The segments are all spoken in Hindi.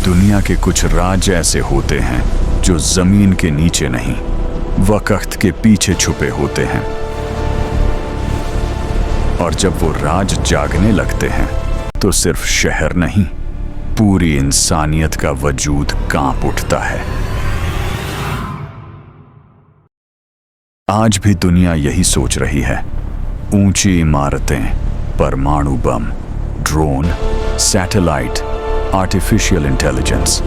दुनिया के कुछ राज ऐसे होते हैं जो जमीन के नीचे नहीं, वक्त के पीछे छुपे होते हैं। और जब वो राज जागने लगते हैं तो सिर्फ शहर नहीं, पूरी इंसानियत का वजूद कांप उठता है। आज भी दुनिया यही सोच रही है। ऊंची इमारतें, परमाणु बम, ड्रोन, सैटेलाइट, आर्टिफिशियल इंटेलिजेंस।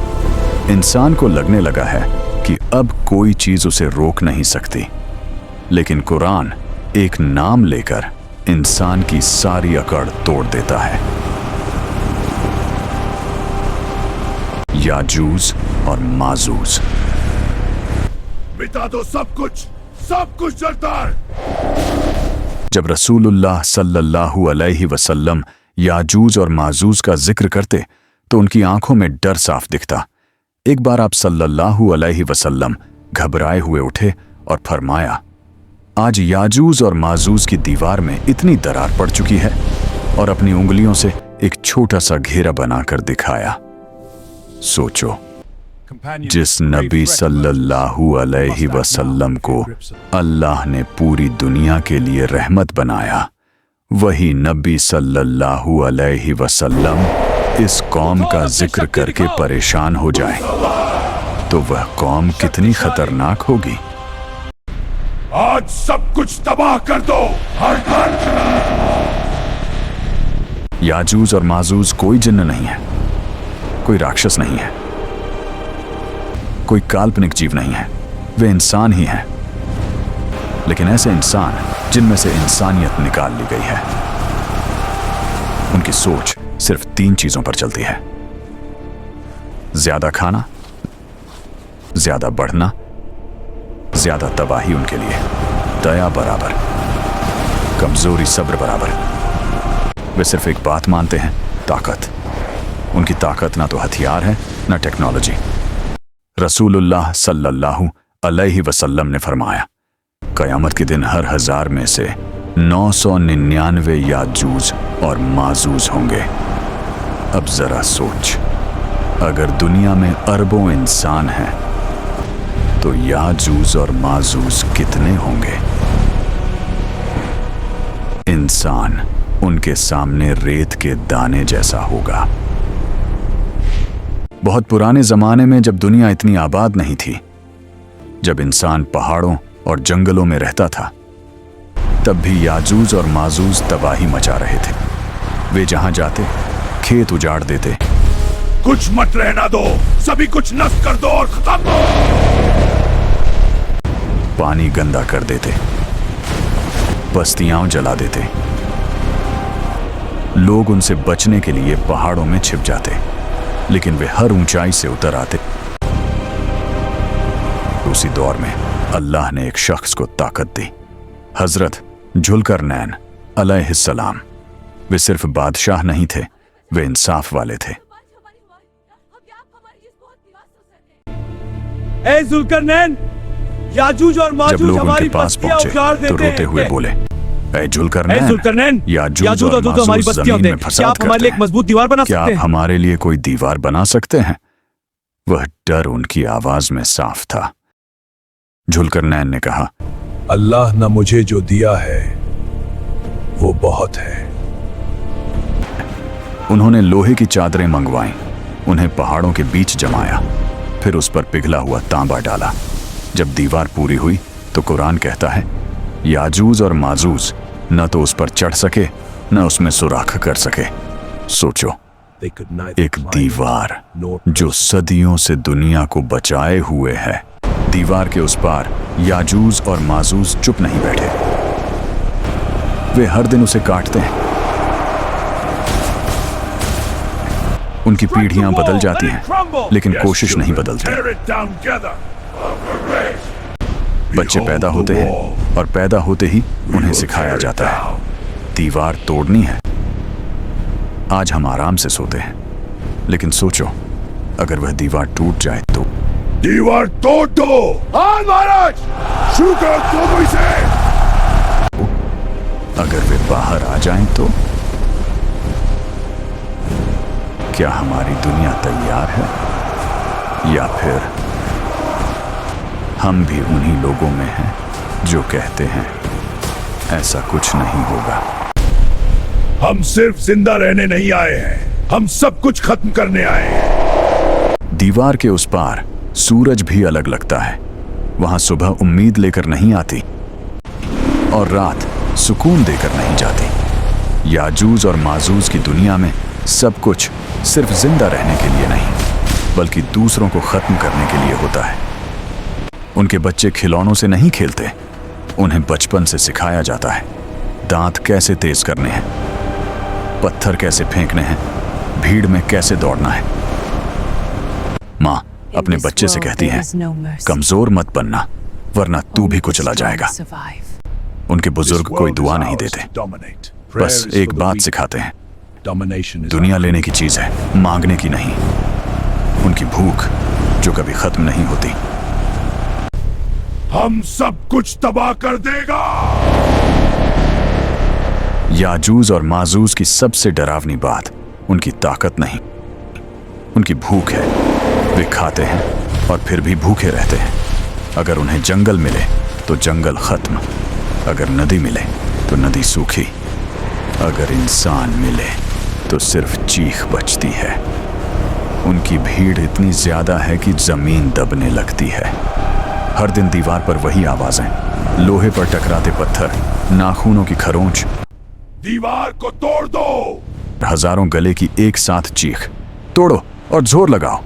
इंसान को लगने लगा है कि अब कोई चीज उसे रोक नहीं सकती। लेकिन कुरान एक नाम लेकर इंसान की सारी अकड़ तोड़ देता है। याजूज और माजूज। मिटा दो सब कुछ जलता है। जब रसूलुल्लाह सल्लल्लाहु अलैहि वसल्लम याजूज और माजूज का जिक्र करते तो उनकी आंखों में डर साफ दिखता। एक बार आप सल्लल्लाहु अलैहि वसल्लम घबराए हुए उठे और फरमाया, आज याजूज और माजूज की दीवार में इतनी दरार पड़ चुकी है, और अपनी उंगलियों से एक छोटा सा घेरा बनाकर दिखाया। सोचो, जिस नबी सल्लल्लाहु अलैहि वसल्लम को अल्लाह ने पूरी दुनिया के लिए रहमत बनाया, वही नबी सल्लल्लाहु अलैहि वसल्लम इस कौम का जिक्र करके परेशान हो जाए तो वह कौम कितनी खतरनाक होगी। आज सब कुछ तबाह कर दो, हर घर। याजूज और माजूज कोई जिन्न नहीं है, कोई राक्षस नहीं है, कोई काल्पनिक जीव नहीं है, वे इंसान ही हैं। लेकिन ऐसे इंसान जिनमें से इंसानियत निकाल ली गई है। उनकी सोच सिर्फ 3 चीजों पर चलती है: ज्यादा खाना, ज्यादा बढ़ना, ज्यादा तबाही। उनके लिए दया बराबर, कमजोरी सब्र बराबर। वे सिर्फ एक बात मानते हैं, ताकत। उनकी ताकत ना तो हथियार है, ना टेक्नोलॉजी। रसूलुल्लाह सल्लल्लाहु अलैहि वसल्लम ने फरमाया, कयामत के दिन हर 1000 में से 999 याजूज और माजूज होंगे। अब जरा सोच, अगर दुनिया में अरबों इंसान हैं तो याजूज और माजूज कितने होंगे? इंसान उनके सामने रेत के दाने जैसा होगा। बहुत पुराने जमाने में, जब दुनिया इतनी आबाद नहीं थी, जब इंसान पहाड़ों और जंगलों में रहता था, तब भी याजूज और माजूज तबाही मचा रहे थे। वे जहां जाते खेत उजाड़ देते, कुछ मत रहना दो, सभी कुछ नष्ट कर दो और खत्म। पानी गंदा कर देते, बस्तियां जला देते। लोग उनसे बचने के लिए पहाड़ों में छिप जाते, लेकिन वे हर ऊंचाई से उतर आते। उसी दौर में अल्लाह ने एक शख्स को ताकत दी, हजरत जुल्करनैन अलैहिस्सलाम। वे सिर्फ बादशाह नहीं थे, वे इंसाफ वाले थे। ए जुल्करनैन, याजूज और माजूज जब लोग उनके हमारी पास बस्तियां पहुंचे उजाड़ तो देते रोते हुए हैं। बोले, ए जुल्करनैन, याजूज और माजूज हमारी माजूज बस्तियां जमीन में क्या फसाद आप हमारे करते लिए एक हैं। मजबूत दीवार बना क्या सकते आप हैं? हमारे लिए कोई दीवार बना सकते हैं? वह डर उनकी आवाज में साफ था। जुल्करनैन ने कहा, अल्लाह ने मुझे जो दिया है वो बहुत है। उन्होंने लोहे की चादरें मंगवाईं, उन्हें पहाड़ों के बीच जमाया, फिर उस पर पिघला हुआ तांबा डाला। जब दीवार पूरी हुई तो कुरान कहता है, याजूज और माजूज न तो उस पर चढ़ सके, न उसमें सुराख कर सके। सोचो, एक दीवार जो सदियों से दुनिया को बचाए हुए है। दीवार के उस पार याजूज और माजूज चुप नहीं बैठे, वे हर दिन उसे काटते हैं। उनकी पीढ़ियां बदल जाती हैं, लेकिन कोशिश नहीं बदलती। बच्चे पैदा होते हैं और पैदा होते ही उन्हें सिखाया जाता है, दीवार तोड़नी है। आज हम आराम से सोते हैं, लेकिन सोचो, अगर वह दीवार टूट जाए तो। दीवार तोड़ दो। हाँ महाराज, शुरू करो तुम इसे। अगर वे बाहर आ जाएं तो। क्या हमारी दुनिया तैयार है? या फिर हम भी उन्हीं लोगों में हैं जो कहते हैं ऐसा कुछ नहीं होगा। हम सिर्फ जिंदा रहने नहीं आए हैं, हम सब कुछ खत्म करने आए हैं। दीवार के उस पार सूरज भी अलग लगता है। वहां सुबह उम्मीद लेकर नहीं आती और रात सुकून देकर नहीं जाती। याजूज और माजूज की दुनिया में सब कुछ सिर्फ जिंदा रहने के लिए नहीं, बल्कि दूसरों को खत्म करने के लिए होता है। उनके बच्चे खिलौनों से नहीं खेलते, उन्हें बचपन से सिखाया जाता है दांत कैसे तेज करने हैं, पत्थर कैसे फेंकने हैं, भीड़ में कैसे दौड़ना है। माँ अपने बच्चे से कहती है, कमजोर मत बनना वरना तू भी कुचला जाएगा। उनके बुजुर्ग कोई दुआ नहीं देते, बस एक बात सिखाते हैं, दुनिया लेने की चीज है, मांगने की नहीं। उनकी भूख जो कभी खत्म नहीं होती। हम सब कुछ तबाह कर देगा। याजूज और माजूज की सबसे डरावनी बात उनकी ताकत नहीं, उनकी भूख है। वे खाते हैं और फिर भी भूखे रहते हैं। अगर उन्हें जंगल मिले तो जंगल खत्म, अगर नदी मिले तो नदी सूखी, अगर इंसान मिले तो सिर्फ चीख बचती है। उनकी भीड़ इतनी ज्यादा है कि जमीन दबने लगती है। हर दिन दीवार पर वही आवाजें, लोहे पर टकराते पत्थर, नाखूनों की खरोंच। दीवार को तोड़ दो। हजारों गले की एक साथ चीख, तोड़ो और जोर लगाओ।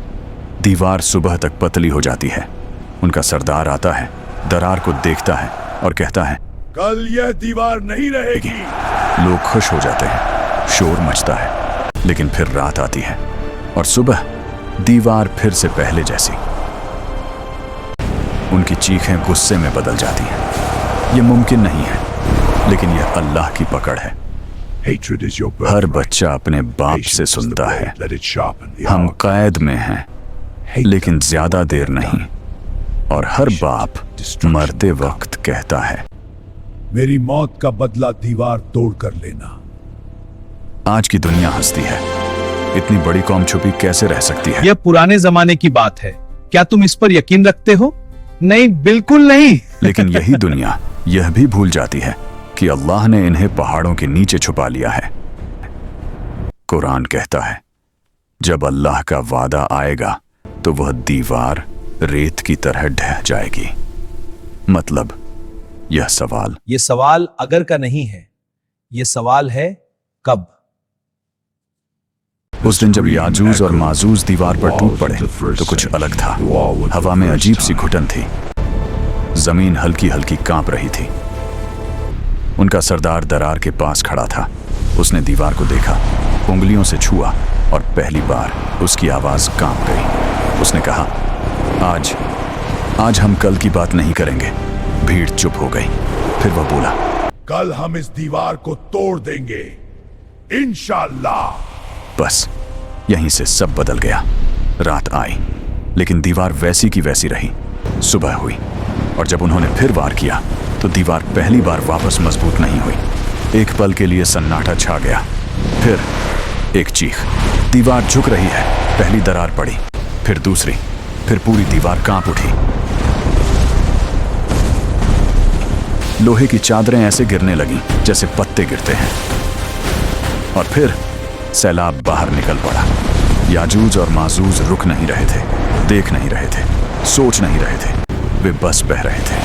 दीवार सुबह तक पतली हो जाती है। उनका सरदार आता है, दरार को देखता है और कहता है, कल यह दीवार नहीं रहेगी। लोग खुश हो जाते हैं, शोर मचता है। लेकिन फिर रात आती है और सुबह दीवार फिर से पहले जैसी। उनकी चीखें गुस्से में बदल जाती हैं। यह मुमकिन नहीं है, लेकिन यह अल्लाह की पकड़ है। हर बच्चा अपने बाप से सुनता है, हम कैद में हैं, लेकिन ज्यादा देर नहीं। और हर बाप मरते वक्त कहता है, मेरी मौत का बदला दीवार तोड़ कर लेना। आज की दुनिया हंसती है, इतनी बड़ी कौम छुपी कैसे रह सकती है? यह पुराने जमाने की बात है, क्या तुम इस पर यकीन रखते हो? नहीं, बिल्कुल नहीं। लेकिन यही दुनिया यह भी भूल जाती है कि अल्लाह ने इन्हें पहाड़ों के नीचे छुपा लिया है। कुरान कहता है, जब अल्लाह का वादा आएगा तो वह दीवार रेत की तरह ढह जाएगी। मतलब यह सवाल अगर का नहीं है, यह सवाल है कब। उस दिन जब याजूज और माजूज दीवार पर टूट पड़े तो कुछ अलग था। हवा में अजीब सी घुटन थी, जमीन हल्की हल्की कांप रही थी। उनका सरदार दरार के पास खड़ा था। उसने दीवार को देखा, उंगलियों से छुआ और पहली बार उसकी आवाज कांप गई। उसने कहा, आज हम कल की बात नहीं करेंगे। भीड़ चुप हो गई। फिर वह बोला, कल हम इस दीवार को तोड़ देंगे इंशाअल्लाह। बस यहीं से सब बदल गया। रात आई, लेकिन दीवार वैसी की वैसी रही। सुबह हुई और जब उन्होंने फिर वार किया तो दीवार पहली बार वापस मजबूत नहीं हुई। एक पल के लिए सन्नाटा छा गया। फिर एक चीख, दीवार झुक रही है। पहली दरार पड़ी, फिर दूसरी, फिर पूरी दीवार कांप उठी। लोहे की चादरें ऐसे गिरने लगीं जैसे पत्ते गिरते हैं। और फिर सैलाब बाहर निकल पड़ा। याजूज और माजूज रुक नहीं रहे थे, देख नहीं रहे थे, सोच नहीं रहे थे। वे बस बह रहे थे,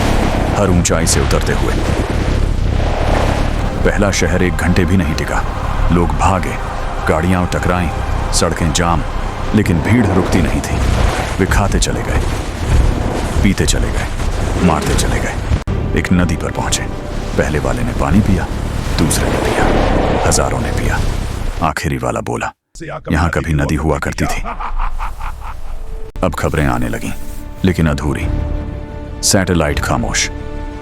हर ऊंचाई से उतरते हुए। पहला शहर 1 घंटे भी नहीं टिका। लोग भागे, गाड़ियां टकराईं, सड़कें जाम, लेकिन भीड़ रुकती नहीं थी। वे खाते चले गए, पीते चले गए, मारते चले गए। एक नदी पर पहुंचे। पहले वाले ने पानी पिया, दूसरे ने पिया, हजारों ने पिया। आखिरी वाला बोला, यहां कभी नदी हुआ करती थी। अब खबरें आने लगीं, लेकिन अधूरी। सैटेलाइट खामोश,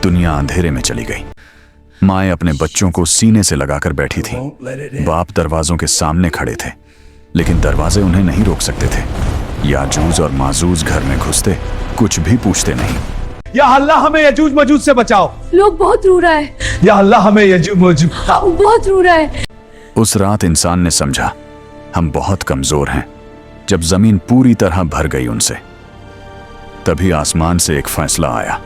दुनिया अंधेरे में चली गई। माएं अपने बच्चों को सीने से लगाकर बैठी थी। बाप दरवाजों के सामने खड़े थे, लेकिन दरवाजे उन्हें नहीं रोक सकते थे। याजूज और माजूज घर में घुसते, कुछ भी पूछते नहीं। या अल्लाह हमें यजूज मजूज से बचाओ। लोग बहुत रो रहा है। या अल्लाह हमें यजूज मजूज बहुत रो रहा है। उस रात इंसान ने समझा, हम बहुत कमजोर हैं। जब जमीन पूरी तरह भर गई उनसे, तभी आसमान से एक फैसला आया।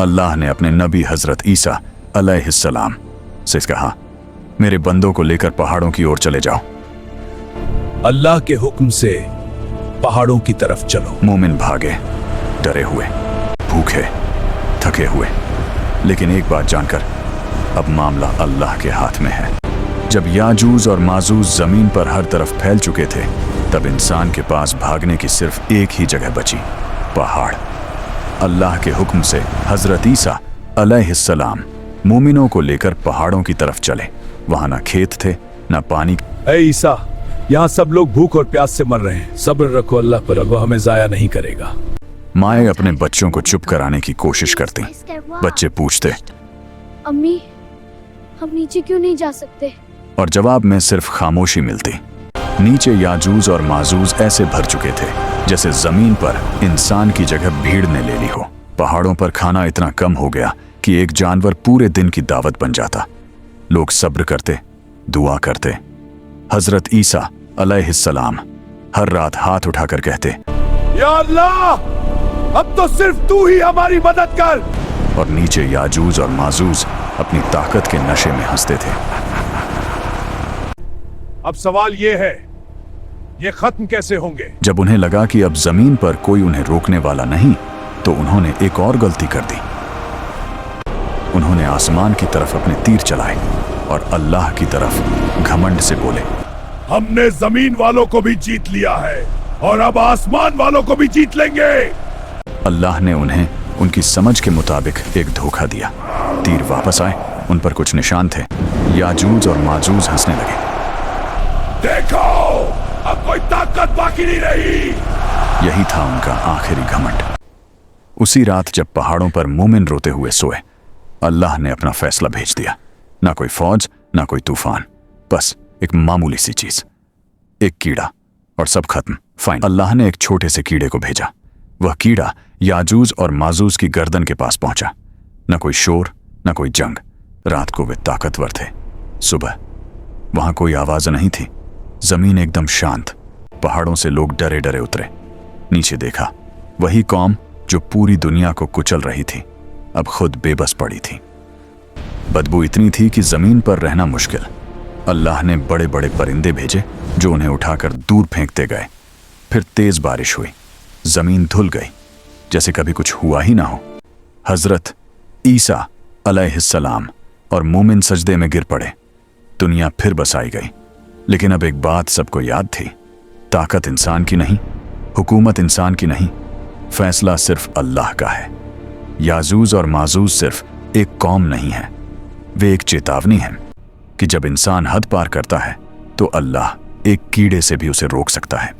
अल्लाह ने अपने नबी हजरत ईसा अलैहिस्सलाम से कहा, मेरे बंदों को लेकर पहाड़ों की ओर चले जाओ। अल्लाह के हुक्म से पहाड़ों की तरफ चलो। मोमिन भागे, डरे हुए, भूखे, थके हुए, लेकिन एक बात जानकर, अब मामला अल्लाह के हाथ में है। जब याजूज और माजूज जमीन पर हर तरफ फैल चुके थे, तब इंसान के पास भागने की सिर्फ एक ही जगह बची, पहाड़। अल्लाह के हुक्म से हजरत ईसा अलैहिस्सलाम मोमिनों को लेकर पहाड़ों की तरफ चले। वहां ना खेत थे, ना पानी। ऐ ईसा, यहाँ सब लोग भूख और प्यास से मर रहे हैं। सब्र रखो अल्लाह पर, वो हमें जाया नहीं करेगा। माए अपने बच्चों को चुप कराने की कोशिश करती। बच्चे पूछते, अम्मी, हम नीचे क्यों नहीं जा सकते? और जवाब में सिर्फ खामोशी मिलती। नीचे याजूज और माजूज ऐसे भर चुके थे जैसे जमीन पर इंसान की जगह भीड़ ने ले ली हो। पहाड़ों पर खाना इतना कम हो गया कि एक जानवर पूरे दिन की दावत बन जाता। लोग सब्र करते, दुआ करते। हजरत ईसा अलैहिस्सलाम हर रात हाथ उठाकर कहते, या अल्लाह, अब तो सिर्फ तू ही हमारी मदद कर। और नीचे याजूज और माजूज अपनी ताकत के नशे में हंसते थे। अब सवाल ये है, ये खत्म कैसे होंगे? जब उन्हें लगा कि अब जमीन पर कोई उन्हें रोकने वाला नहीं, तो उन्होंने एक और गलती कर दी। उन्होंने आसमान की तरफ अपने तीर चलाए और अल्लाह की तरफ घमंड से बोले, हमने जमीन वालों को भी जीत लिया है और अब आसमान वालों को भी जीत लेंगे। अल्लाह ने उन्हें उनकी समझ के मुताबिक एक धोखा दिया। तीर वापस आए, उन पर कुछ निशान थे। याजूज और माजूज हंसने लगे। देखो, अब कोई ताकत बाकी नहीं रही। यही था उनका आखिरी घमंड। उसी रात जब पहाड़ों पर मोमिन रोते हुए सोए, अल्लाह ने अपना फैसला भेज दिया। ना कोई फौज, ना कोई तूफान, बस एक मामूली सी चीज, एक कीड़ा, और सब खत्म। फाइन। अल्लाह ने एक छोटे से कीड़े को भेजा। वह कीड़ा याजूज और माजूज की गर्दन के पास पहुंचा। न कोई शोर, न कोई जंग। रात को वे ताकतवर थे। सुबह वहां कोई आवाज नहीं थी। जमीन एकदम शांत। पहाड़ों से लोग डरे डरे उतरे। नीचे देखा, वही कौम जो पूरी दुनिया को कुचल रही थी, अब खुद बेबस पड़ी थी। बदबू इतनी थी कि जमीन पर रहना मुश्किल। अल्लाह ने बड़े बड़े परिंदे भेजे जो उन्हें उठाकर दूर फेंकते गए। फिर तेज बारिश हुई। जमीन धुल गई जैसे कभी कुछ हुआ ही ना हो। हजरत ईसा अलैहिस्सलाम और मोमिन सजदे में गिर पड़े। दुनिया फिर बसाई गई। लेकिन अब एक बात सबको याद थी, ताकत इंसान की नहीं, हुकूमत इंसान की नहीं, फैसला सिर्फ अल्लाह का है। याजूज और माजूज सिर्फ एक कौम नहीं है, वे एक चेतावनी है कि जब इंसान हद पार करता है तो अल्लाह एक कीड़े से भी उसे रोक सकता है।